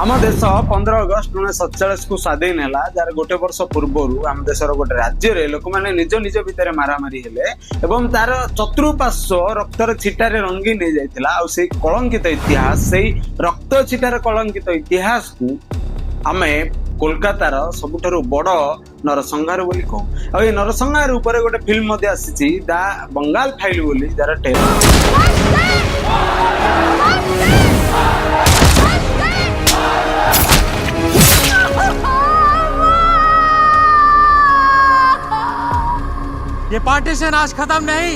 आम देश 15 अगस्त 1947 को स्वाधीन है जार गोटे वर्ष पूर्व आम देश गोटे राज्य में लोक मैंने निज निज भितर मारामारी हेले एवं तार चतुर्पार्श्व रक्तर छिटारे रंगी नहीं जाइथिला आ से कलंकित इतिहास से रक्त छिटार कलंकित इतिहास को आमे कोलकातार सबुठारु बड़ नरसंहार बोली कहूँ आ नरसंहार उपर गोटे फिल्म आसी द बंगाल फाइल बोली जार ये पार्टीशन आज खत्म नहीं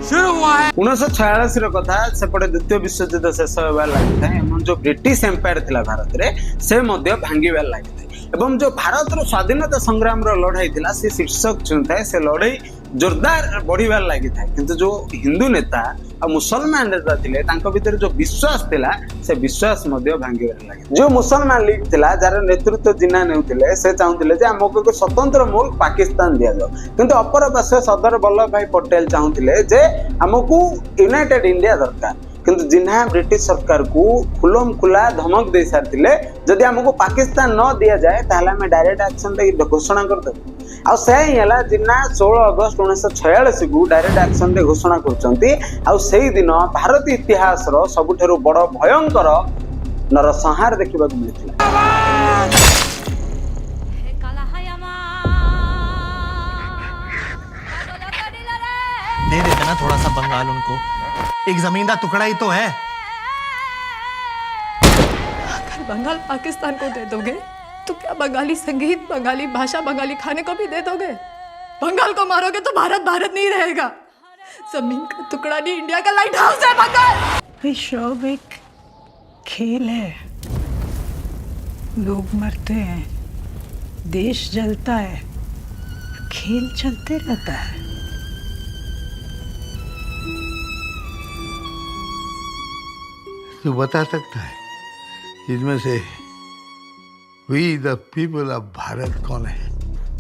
शुरू हुआ है। 1946 कथा सेपटे द्वितीय विश्वयुद्ध शेष होबार लगी था एवं जो ब्रिटिश एम्पायर थिला भारत रे से मध्य भांगिबार लगी था एवं जो भारत रो स्वाधीनता संग्राम रो लड़ाई थिला से शीर्षक चुनता से लड़ाई जोरदार बढ़िबार लगी था किंतु जो हिंदू नेता और मुसलमान नेता थिले तांको भीतर जो विश्वास थिला से विश्वास मध्य भांगिबार लगी जो मुसलमान लीग थिला जार नेतृत्व जिन्ना नेउथिले से चाहुथिले जे हमको एक स्वतंत्र मुल्क पाकिस्तान दिया जाओ किंतु अपर पार्श्व सरदार वल्लभ भाई पटेल चाहुथिले जे हमको यूनाइटेड इंडिया दरकार किंतु जिन्हा ब्रिटिश सरकार को खुलम खुला धमक दे सारथिले जदि हमको पाकिस्तान न दिया जाए ताहले हम डायरेक्ट एक्शन दे घोषणा कर दे आ से ही हला जिन्ना 16 अगस्त 1946 को डायरेक्ट एक्शन दे घोषणा करचंती आ सेही दिन भारतीय इतिहास रो सबुठारु बड़ भयंकर नरसंहार देखिबा को मिलिथिला। दे देते ना थोड़ा सा बंगाल उनको, एक जमीन का टुकड़ा ही तो है। अगर बंगाल पाकिस्तान को दे दोगे तो क्या बंगाली संगीत, बंगाली भाषा, बंगाली खाने को भी दे दोगे? बंगाल को मारोगे तो भारत भारत नहीं रहेगा। जमीन का टुकड़ा नहीं, इंडिया का लाइट हाउस है बंगाल। विश्व एक खेल है, लोग मरते हैं, देश जलता है, खेल चलते रहता है। तो बता सकता है इनमें से we the people of Bharat कौन है?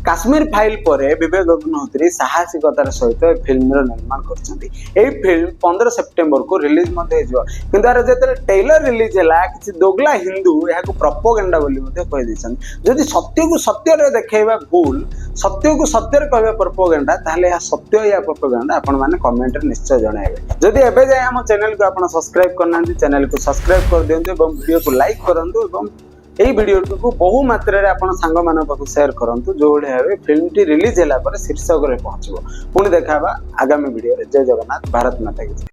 काश्मीर फाइल पर विवेक अग्निहोत्री साहसिकतार सहित फिल्म निर्माण करछंती। एई फिल्म 15 सेप्टेम्बर को रिलीज मते हेजो किंतु आर जेते ट्रेलर रिलीज हला किछि दोगला हिंदू या को प्रोपेगेंडा बोली मते कहि दिसन। जदि सत्य को सत्य रे देखेबा भूल, सत्य को सत्य रे कहबा प्रोपेगेंडा ताहले या सत्य या प्रोपेगेंडा आपण माने कमेंट रे निश्चय जणाइबे। जदि एबे जाय हम चैनल को आपण सब्सक्राइब करनांती चैनल को सब्सक्राइब कर दियंतु एवं वीडियो को लाइक करंतु एवं এই ভিডিওটিକୁ বহু ମାତ୍ରାରେ ଆପଣ ସାଙ୍ଗମାନଙ୍କ ପାଖକୁ ସେୟାର କରନ୍ତୁ ଯୋଉଭଳି ଭାବେ ଫିଲ୍ମଟି ରିଲିଜ ହେଲା ପରେ ଶୀର୍ଷକରେ ପହଞ୍ଚିବ। ପୁଣି ଦେଖା ହେବା ଆଗାମୀ ଭିଡିଓରେ। ଜୟ ଜଗନ୍ନାଥ, ଭାରତ ମାତା କି ଜୟ।